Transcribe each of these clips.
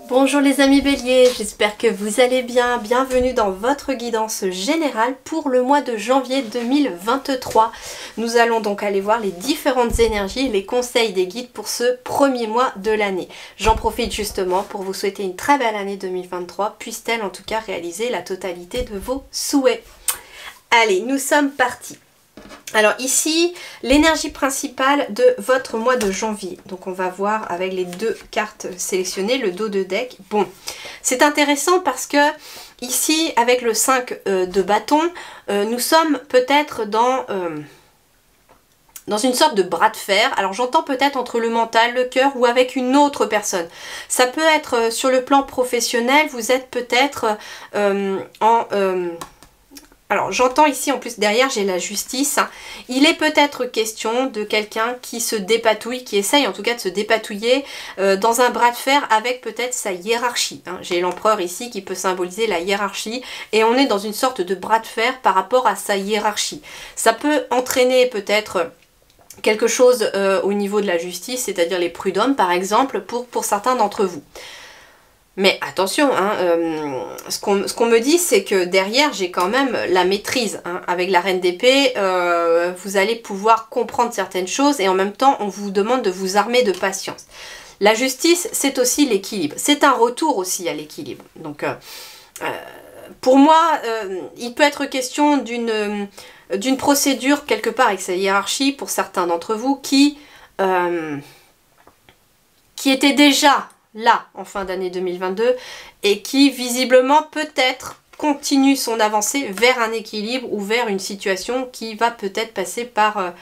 Bonjour les amis béliers, j'espère que vous allez bien. Bienvenue dans votre guidance générale pour le mois de janvier 2023. Nous allons donc aller voir les différentes énergies et les conseils des guides pour ce premier mois de l'année. J'en profite justement pour vous souhaiter une très belle année 2023, puisse-t-elle en tout cas réaliser la totalité de vos souhaits. Allez, nous sommes partis. Alors ici, l'énergie principale de votre mois de janvier. Donc on va voir avec les deux cartes sélectionnées, le dos de deck. Bon, c'est intéressant parce que ici, avec le 5 de bâton, nous sommes peut-être dans une sorte de bras de fer. Alors j'entends peut-être entre le mental, le cœur ou avec une autre personne. Ça peut être sur le plan professionnel, vous êtes peut-être alors j'entends ici en plus derrière j'ai la justice. Il est peut-être question de quelqu'un qui se dépatouille, qui essaye en tout cas de se dépatouiller dans un bras de fer avec peut-être sa hiérarchie. J'ai l'empereur ici qui peut symboliser la hiérarchie et on est dans une sorte de bras de fer par rapport à sa hiérarchie. Ça peut entraîner peut-être quelque chose au niveau de la justice, c'est-à-dire les prud'hommes par exemple pour certains d'entre vous. Mais attention, ce qu'on me dit, c'est que derrière, j'ai quand même la maîtrise. Avec la reine d'épée, vous allez pouvoir comprendre certaines choses et en même temps, on vous demande de vous armer de patience. La justice, c'est aussi l'équilibre. C'est un retour aussi à l'équilibre. Donc, pour moi, il peut être question d'une procédure quelque part avec sa hiérarchie pour certains d'entre vous qui était déjà là en fin d'année 2022 et qui visiblement peut-être continue son avancée vers un équilibre ou vers une situation qui va peut-être passer par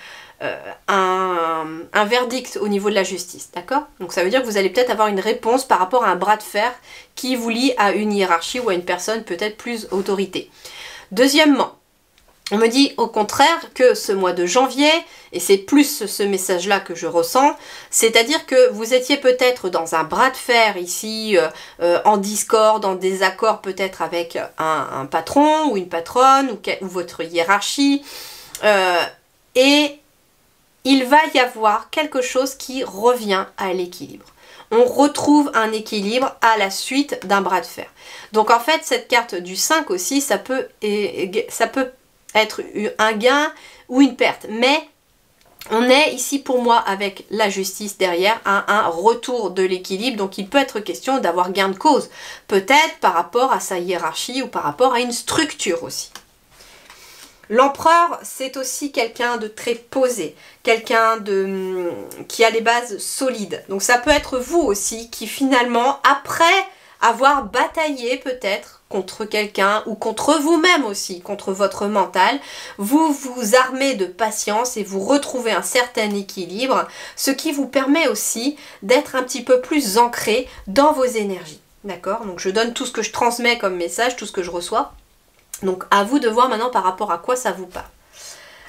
un verdict au niveau de la justice, d'accord? Donc ça veut dire que vous allez peut-être avoir une réponse par rapport à un bras de fer qui vous lie à une hiérarchie ou à une personne peut-être plus autorité. Deuxièmement, on me dit au contraire que ce mois de janvier, et c'est plus ce message-là que je ressens, c'est-à-dire que vous étiez peut-être dans un bras de fer ici, en discorde, en désaccord peut-être avec un patron ou une patronne ou votre hiérarchie, et il va y avoir quelque chose qui revient à l'équilibre. On retrouve un équilibre à la suite d'un bras de fer. Donc en fait, cette carte du 5 aussi, ça peut être un gain ou une perte, mais on est ici pour moi avec la justice derrière à un retour de l'équilibre, donc il peut être question d'avoir gain de cause, peut-être par rapport à sa hiérarchie ou par rapport à une structure aussi. L'empereur, c'est aussi quelqu'un de très posé, quelqu'un qui a les bases solides, donc ça peut être vous aussi qui finalement, après avoir bataillé peut-être contre quelqu'un ou contre vous-même aussi, contre votre mental, vous vous armez de patience et vous retrouvez un certain équilibre, ce qui vous permet aussi d'être un petit peu plus ancré dans vos énergies. D'accord? Donc je donne tout ce que je transmets comme message, tout ce que je reçois. Donc à vous de voir maintenant par rapport à quoi ça vous parle.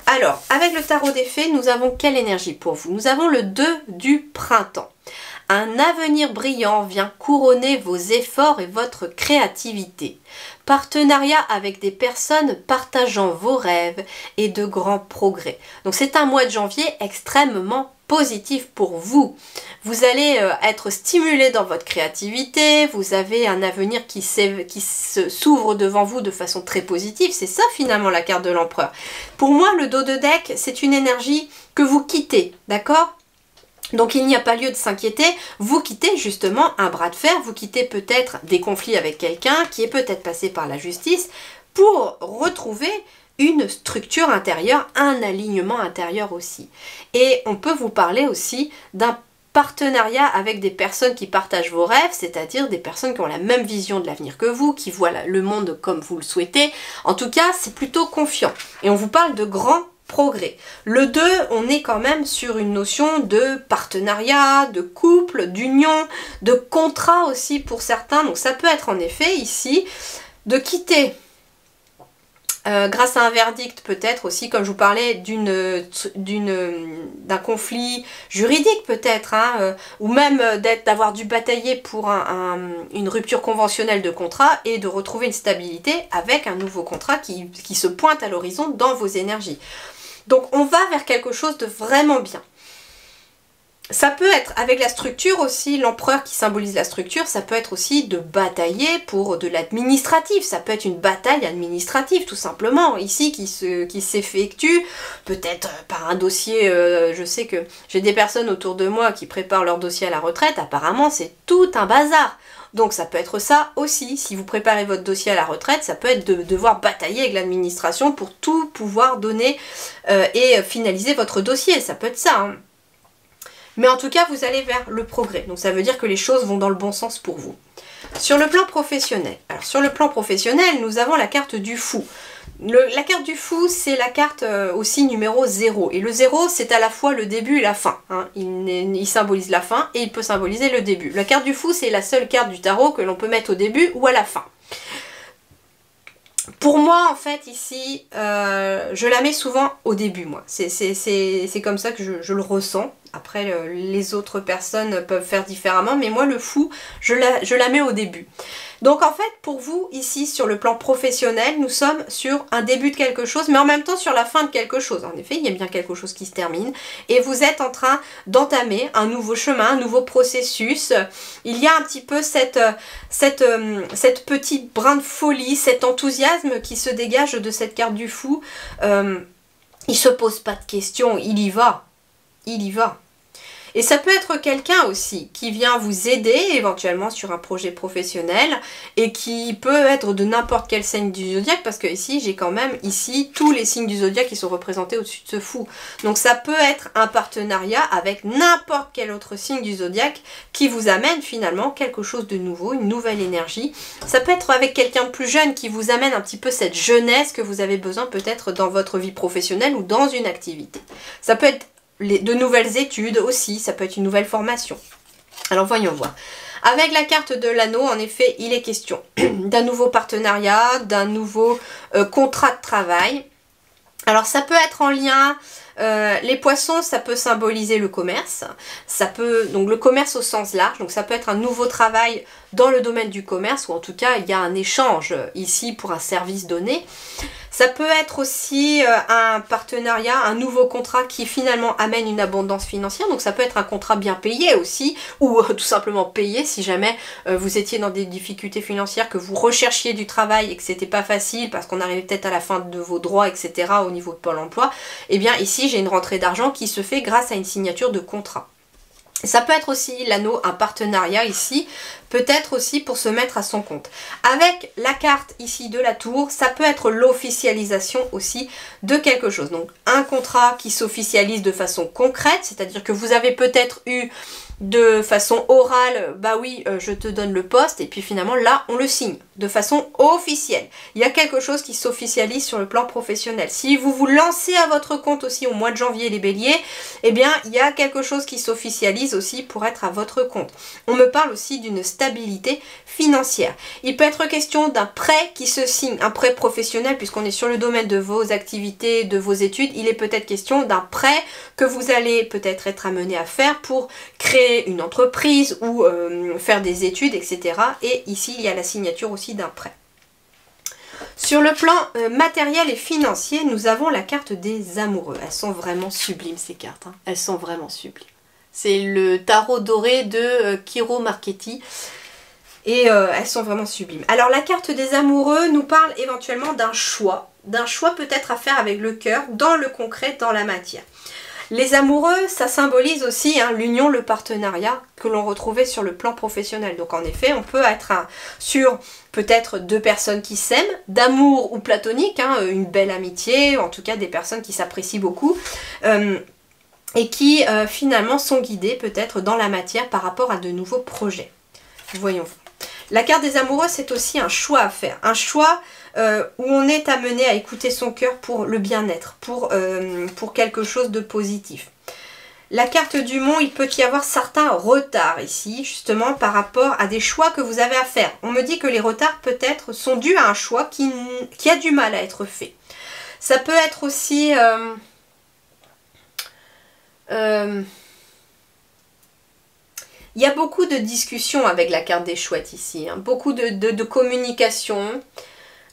Alors, avec le tarot des fées, nous avons quelle énergie pour vous? Nous avons le 2 du printemps. Un avenir brillant vient couronner vos efforts et votre créativité. Partenariat avec des personnes partageant vos rêves et de grands progrès. Donc c'est un mois de janvier extrêmement positif pour vous. Vous allez être stimulé dans votre créativité, vous avez un avenir qui s'ouvre devant vous de façon très positive. C'est ça finalement la carte de l'empereur. Pour moi, le dos de deck, c'est une énergie que vous quittez, d'accord ? Donc il n'y a pas lieu de s'inquiéter, vous quittez justement un bras de fer, vous quittez peut-être des conflits avec quelqu'un qui est peut-être passé par la justice pour retrouver une structure intérieure, un alignement intérieur aussi. Et on peut vous parler aussi d'un partenariat avec des personnes qui partagent vos rêves, c'est-à-dire des personnes qui ont la même vision de l'avenir que vous, qui voient le monde comme vous le souhaitez. En tout cas, c'est plutôt confiant. Et on vous parle de grands progrès. Le 2, on est quand même sur une notion de partenariat, de couple, d'union, de contrat aussi pour certains. Donc ça peut être en effet ici de quitter grâce à un verdict peut-être aussi, comme je vous parlais, d'un conflit juridique peut-être, hein, ou même d'avoir dû batailler pour une rupture conventionnelle de contrat et de retrouver une stabilité avec un nouveau contrat qui se pointe à l'horizon dans vos énergies. Donc on va vers quelque chose de vraiment bien. Ça peut être, avec la structure aussi, l'empereur qui symbolise la structure, ça peut être aussi de batailler pour de l'administratif, ça peut être une bataille administrative tout simplement, ici qui s'effectue peut-être par un dossier, je sais que j'ai des personnes autour de moi qui préparent leur dossier à la retraite, apparemment c'est tout un bazar. Donc ça peut être ça aussi, si vous préparez votre dossier à la retraite, ça peut être de devoir batailler avec l'administration pour tout pouvoir donner et finaliser votre dossier, ça peut être ça, hein. Mais en tout cas, vous allez vers le progrès. Donc ça veut dire que les choses vont dans le bon sens pour vous. Sur le plan professionnel. Alors sur le plan professionnel, nous avons la carte du fou. La carte du fou, c'est la carte aussi numéro 0. Et le 0, c'est à la fois le début et la fin, hein. Il symbolise la fin et il peut symboliser le début. La carte du fou, c'est la seule carte du tarot que l'on peut mettre au début ou à la fin. Pour moi, en fait, ici, je la mets souvent au début, moi. C'est comme ça que je le ressens. Après, les autres personnes peuvent faire différemment, mais moi, le fou, je la mets au début. Donc, en fait, pour vous, ici, sur le plan professionnel, nous sommes sur un début de quelque chose, mais en même temps sur la fin de quelque chose. En effet, il y a bien quelque chose qui se termine, et vous êtes en train d'entamer un nouveau chemin, un nouveau processus. Il y a un petit peu cette petite brin de folie, cet enthousiasme qui se dégage de cette carte du fou. Il se pose pas de questions, il y va. Il y va. Et ça peut être quelqu'un aussi qui vient vous aider éventuellement sur un projet professionnel et qui peut être de n'importe quel signe du zodiaque, parce que ici j'ai quand même tous les signes du zodiaque qui sont représentés au-dessus de ce fou. Donc ça peut être un partenariat avec n'importe quel autre signe du zodiaque qui vous amène finalement quelque chose de nouveau, une nouvelle énergie. Ça peut être avec quelqu'un de plus jeune qui vous amène un petit peu cette jeunesse que vous avez besoin peut-être dans votre vie professionnelle ou dans une activité. Ça peut être de nouvelles études aussi, ça peut être une nouvelle formation. Alors voyons voir. Avec la carte de l'anneau, en effet, il est question d'un nouveau partenariat, d'un nouveau contrat de travail. Alors ça peut être en lien, les poissons, ça peut symboliser le commerce, donc le commerce au sens large, donc ça peut être un nouveau travail dans le domaine du commerce, ou en tout cas il y a un échange ici pour un service donné. Ça peut être aussi un partenariat, un nouveau contrat qui finalement amène une abondance financière. Donc ça peut être un contrat bien payé aussi, ou tout simplement payé si jamais vous étiez dans des difficultés financières, que vous recherchiez du travail et que c'était pas facile parce qu'on arrivait peut-être à la fin de vos droits, etc. au niveau de Pôle emploi. Et bien ici j'ai une rentrée d'argent qui se fait grâce à une signature de contrat. Ça peut être aussi l'anneau, un partenariat ici, peut-être aussi pour se mettre à son compte. Avec la carte ici de la tour, ça peut être l'officialisation aussi de quelque chose. Donc un contrat qui s'officialise de façon concrète, c'est-à-dire que vous avez peut-être eu de façon orale, bah oui, je te donne le poste, et puis finalement là, on le signe de façon officielle. Il y a quelque chose qui s'officialise sur le plan professionnel. Si vous vous lancez à votre compte aussi au mois de janvier, les béliers, eh bien, il y a quelque chose qui s'officialise aussi pour être à votre compte. On me parle aussi d'une stabilité financière. Il peut être question d'un prêt qui se signe, un prêt professionnel, puisqu'on est sur le domaine de vos activités, de vos études. Il est peut-être question d'un prêt que vous allez peut-être être amené à faire pour créer une entreprise ou faire des études, etc. Et ici, il y a la signature aussi d'un prêt. Sur le plan matériel et financier, nous avons la carte des amoureux. Elles sont vraiment sublimes, ces cartes, hein. Elles sont vraiment sublimes. C'est le tarot doré de Kiro Marchetti. Et elles sont vraiment sublimes. Alors la carte des amoureux nous parle éventuellement d'un choix peut-être à faire avec le cœur, dans le concret, dans la matière. Les amoureux, ça symbolise aussi l'union, le partenariat que l'on retrouvait sur le plan professionnel. Donc en effet, on peut être sur peut-être deux personnes qui s'aiment, d'amour ou platonique, une belle amitié, en tout cas des personnes qui s'apprécient beaucoup, et qui finalement sont guidées peut-être dans la matière par rapport à de nouveaux projets. Voyons. La carte des amoureux, c'est aussi un choix à faire. Un choix où on est amené à écouter son cœur pour le bien-être, pour quelque chose de positif. La carte du Mont, il peut y avoir certains retards ici, justement par rapport à des choix que vous avez à faire. On me dit que les retards peut-être sont dus à un choix qui a du mal à être fait. Ça peut être aussi... il y a beaucoup de discussions avec la carte des chouettes ici, hein. Beaucoup de communication.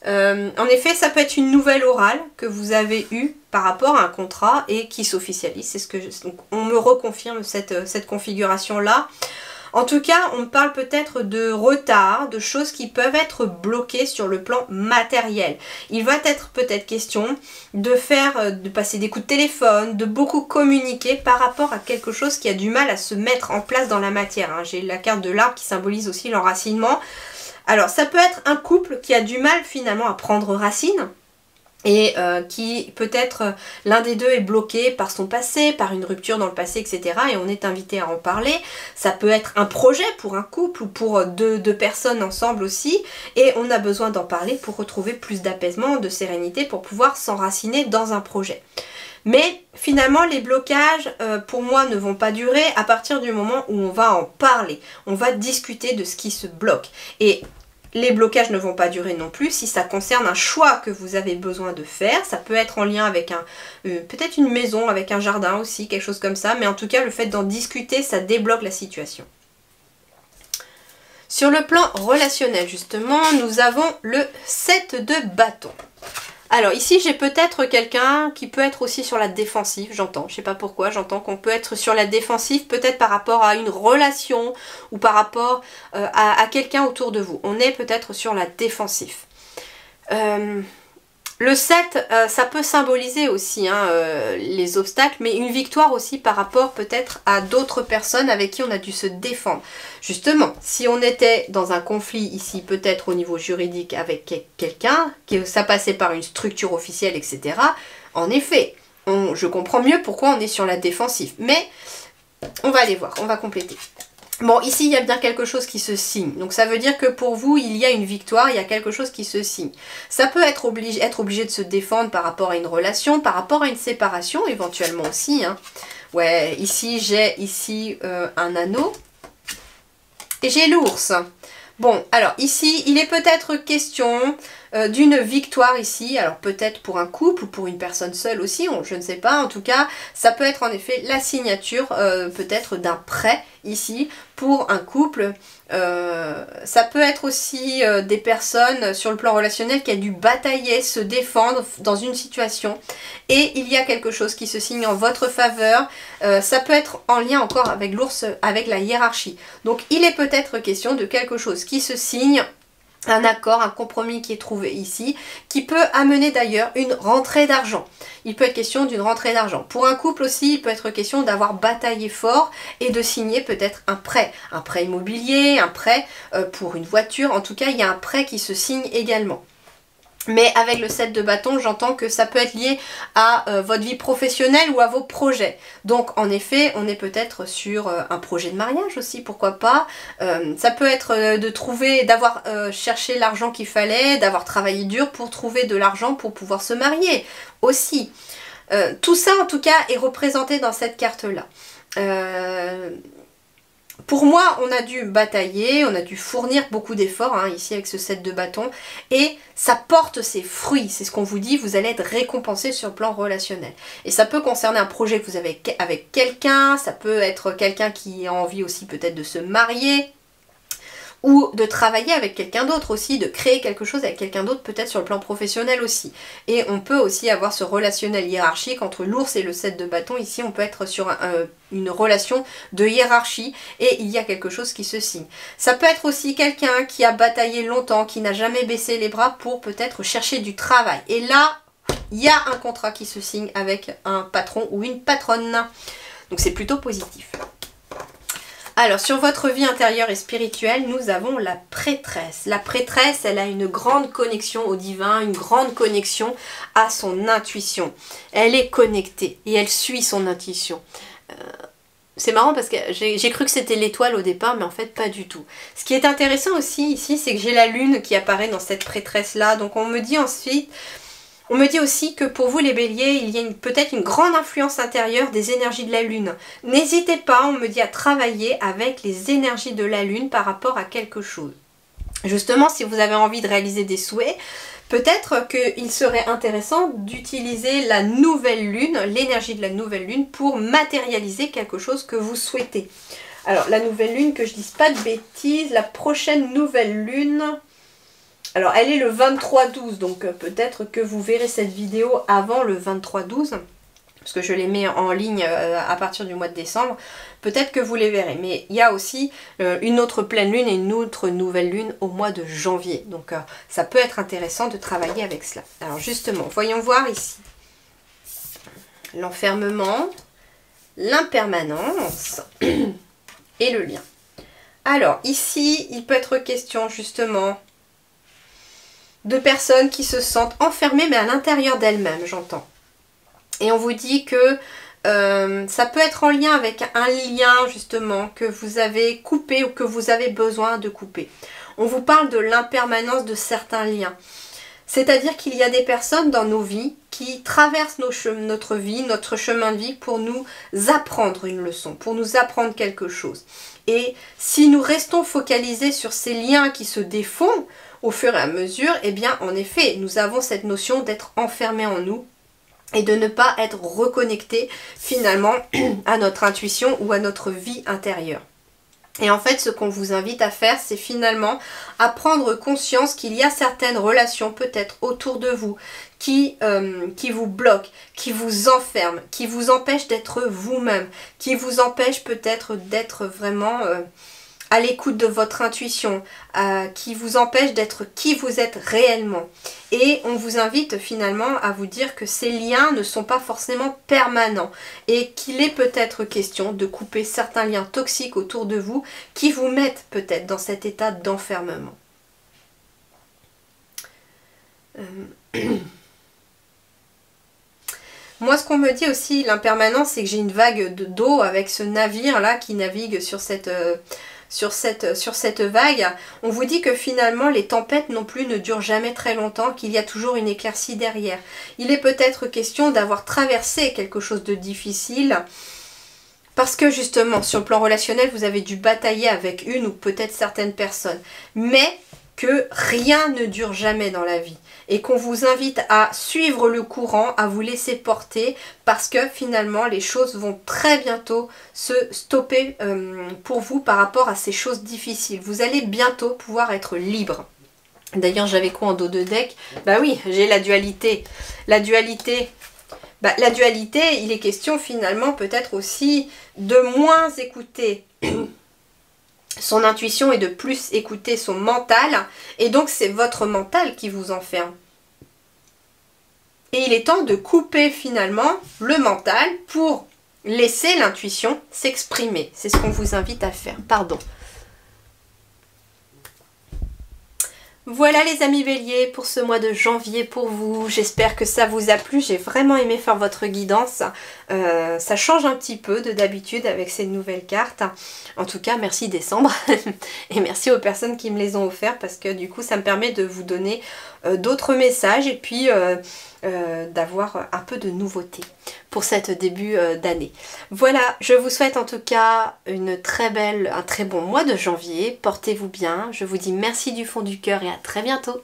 En effet, ça peut être une nouvelle orale que vous avez eue par rapport à un contrat et qui s'officialise. C'est ce que donc on me reconfirme cette configuration-là. En tout cas, on me parle peut-être de retard, de choses qui peuvent être bloquées sur le plan matériel. Il va être peut-être question de passer des coups de téléphone, de beaucoup communiquer par rapport à quelque chose qui a du mal à se mettre en place dans la matière, hein. J'ai la carte de l'arbre qui symbolise aussi l'enracinement. Alors, ça peut être un couple qui a du mal finalement à prendre racine et qui peut-être l'un des deux est bloqué par son passé, par une rupture dans le passé, etc. Et on est invité à en parler. Ça peut être un projet pour un couple ou pour deux personnes ensemble aussi. Et on a besoin d'en parler pour retrouver plus d'apaisement, de sérénité, pour pouvoir s'enraciner dans un projet. Mais finalement, les blocages, pour moi, ne vont pas durer à partir du moment où on va en parler. On va discuter de ce qui se bloque. Et les blocages ne vont pas durer non plus si ça concerne un choix que vous avez besoin de faire. Ça peut être en lien avec peut-être une maison, avec un jardin aussi, quelque chose comme ça. Mais en tout cas, le fait d'en discuter, ça débloque la situation. Sur le plan relationnel, justement, nous avons le 7 de bâton. Alors ici j'ai peut-être quelqu'un qui peut être aussi sur la défensive, j'entends, je sais pas pourquoi, j'entends qu'on peut être sur la défensive peut-être par rapport à une relation ou par rapport à quelqu'un autour de vous. On est peut-être sur la défensive. Le 7, ça peut symboliser aussi hein, les obstacles, mais une victoire aussi par rapport peut-être à d'autres personnes avec qui on a dû se défendre. Justement, si on était dans un conflit ici, peut-être au niveau juridique avec quelqu'un, que ça passait par une structure officielle, etc., en effet, je comprends mieux pourquoi on est sur la défensive. Mais on va aller voir, on va compléter. Bon, ici, il y a bien quelque chose qui se signe. Donc, ça veut dire que pour vous, il y a une victoire, il y a quelque chose qui se signe. Ça peut être obligé de se défendre par rapport à une relation, par rapport à une séparation, éventuellement aussi. Hein. Ouais, ici, j'ai un anneau. Et j'ai l'ours. Bon, alors ici, il est peut-être question d'une victoire ici. Alors peut-être pour un couple ou pour une personne seule aussi, je ne sais pas. En tout cas, ça peut être en effet la signature peut-être d'un prêt ici pour un couple. Ça peut être aussi des personnes sur le plan relationnel qui a dû batailler, se défendre dans une situation. Et il y a quelque chose qui se signe en votre faveur. Ça peut être en lien encore avec l'ours, avec la hiérarchie. Donc il est peut-être question de quelque chose qui se signe, un accord, un compromis qui est trouvé ici, qui peut amener d'ailleurs une rentrée d'argent. Il peut être question d'une rentrée d'argent. Pour un couple aussi, il peut être question d'avoir bataillé fort et de signer peut-être un prêt immobilier, un prêt pour une voiture. En tout cas, il y a un prêt qui se signe également. Mais avec le 7 de bâton, j'entends que ça peut être lié à votre vie professionnelle ou à vos projets. Donc en effet, on est peut-être sur un projet de mariage aussi, pourquoi pas. Ça peut être d'avoir cherché l'argent qu'il fallait, d'avoir travaillé dur pour trouver de l'argent pour pouvoir se marier aussi. Tout ça en tout cas est représenté dans cette carte-là. Pour moi, on a dû batailler, on a dû fournir beaucoup d'efforts, hein, ici avec ce 7 de bâton, et ça porte ses fruits, c'est ce qu'on vous dit, vous allez être récompensé sur le plan relationnel. Et ça peut concerner un projet que vous avez avec quelqu'un, ça peut être quelqu'un qui a envie aussi peut-être de se marier, ou de travailler avec quelqu'un d'autre aussi, de créer quelque chose avec quelqu'un d'autre, peut-être sur le plan professionnel aussi. Et on peut aussi avoir ce relationnel hiérarchique entre l'ours et le 7 de bâton. Ici, on peut être sur une relation de hiérarchie et il y a quelque chose qui se signe. Ça peut être aussi quelqu'un qui a bataillé longtemps, qui n'a jamais baissé les bras pour peut-être chercher du travail. Et là, il y a un contrat qui se signe avec un patron ou une patronne. Donc c'est plutôt positif. Alors, sur votre vie intérieure et spirituelle, nous avons la prêtresse. La prêtresse, elle a une grande connexion au divin, une grande connexion à son intuition. Elle est connectée et elle suit son intuition. C'est marrant parce que j'ai cru que c'était l'étoile au départ, mais en fait pas du tout. Ce qui est intéressant aussi ici, c'est que j'ai la lune qui apparaît dans cette prêtresse-là. Donc on me dit ensuite... On me dit aussi que pour vous les béliers, il y a peut-être une grande influence intérieure des énergies de la lune. N'hésitez pas, on me dit, à travailler avec les énergies de la lune par rapport à quelque chose. Justement, si vous avez envie de réaliser des souhaits, peut-être qu'il serait intéressant d'utiliser la nouvelle lune, l'énergie de la nouvelle lune, pour matérialiser quelque chose que vous souhaitez. Alors, la nouvelle lune, que je dise pas de bêtises, la prochaine nouvelle lune... Alors, elle est le 23-12, donc peut-être que vous verrez cette vidéo avant le 23-12, parce que je les mets en ligne à partir du mois de décembre. Peut-être que vous les verrez, mais il y a aussi une autre pleine lune et une autre nouvelle lune au mois de janvier. Donc, ça peut être intéressant de travailler avec cela. Alors, justement, voyons voir ici. L'enfermement, l'impermanence et le lien. Alors, ici, il peut être question, justement... de personnes qui se sentent enfermées mais à l'intérieur d'elles-mêmes, j'entends. Et on vous dit que ça peut être en lien avec un lien justement que vous avez coupé ou que vous avez besoin de couper. On vous parle de l'impermanence de certains liens. C'est-à-dire qu'il y a des personnes dans nos vies qui traversent notre vie, notre chemin de vie pour nous apprendre une leçon, pour nous apprendre quelque chose. Et si nous restons focalisés sur ces liens qui se défont, au fur et à mesure, eh bien, en effet, nous avons cette notion d'être enfermés en nous et de ne pas être reconnectés finalement à notre intuition ou à notre vie intérieure. Et en fait, ce qu'on vous invite à faire, c'est finalement à prendre conscience qu'il y a certaines relations peut-être autour de vous qui vous bloquent, qui vous enferment, qui vous empêchent d'être vous-même, qui vous empêchent peut-être d'être vraiment... à l'écoute de votre intuition, qui vous empêche d'être qui vous êtes réellement. Et on vous invite finalement à vous dire que ces liens ne sont pas forcément permanents et qu'il est peut-être question de couper certains liens toxiques autour de vous qui vous mettent peut-être dans cet état d'enfermement. Moi, ce qu'on me dit aussi, l'impermanence, c'est que j'ai une vague d'eau avec ce navire-là qui navigue sur cette vague. On vous dit que finalement les tempêtes non plus ne durent jamais très longtemps, qu'il y a toujours une éclaircie derrière. Il est peut-être question d'avoir traversé quelque chose de difficile parce que justement sur le plan relationnel vous avez dû batailler avec une ou peut-être certaines personnes, mais que rien ne dure jamais dans la vie et qu'on vous invite à suivre le courant, à vous laisser porter parce que finalement les choses vont très bientôt se stopper pour vous par rapport à ces choses difficiles. Vous allez bientôt pouvoir être libre. D'ailleurs, j'avais quoi en dos de deck? Bah oui, j'ai la dualité. La dualité, il est question finalement peut-être aussi de moins écouter son intuition et de plus écouter son mental. Et donc, c'est votre mental qui vous enferme. Et il est temps de couper finalement le mental pour laisser l'intuition s'exprimer. C'est ce qu'on vous invite à faire. Pardon. Voilà les amis béliers pour ce mois de janvier pour vous. J'espère que ça vous a plu. J'ai vraiment aimé faire votre guidance. Ça change un petit peu de d'habitude avec ces nouvelles cartes. En tout cas, merci décembre. Et merci aux personnes qui me les ont offertes parce que du coup, ça me permet de vous donner d'autres messages et puis d'avoir un peu de nouveauté pour cet début d'année. Voilà, je vous souhaite en tout cas un très bon mois de janvier. Portez-vous bien. Je vous dis merci du fond du cœur et à très bientôt.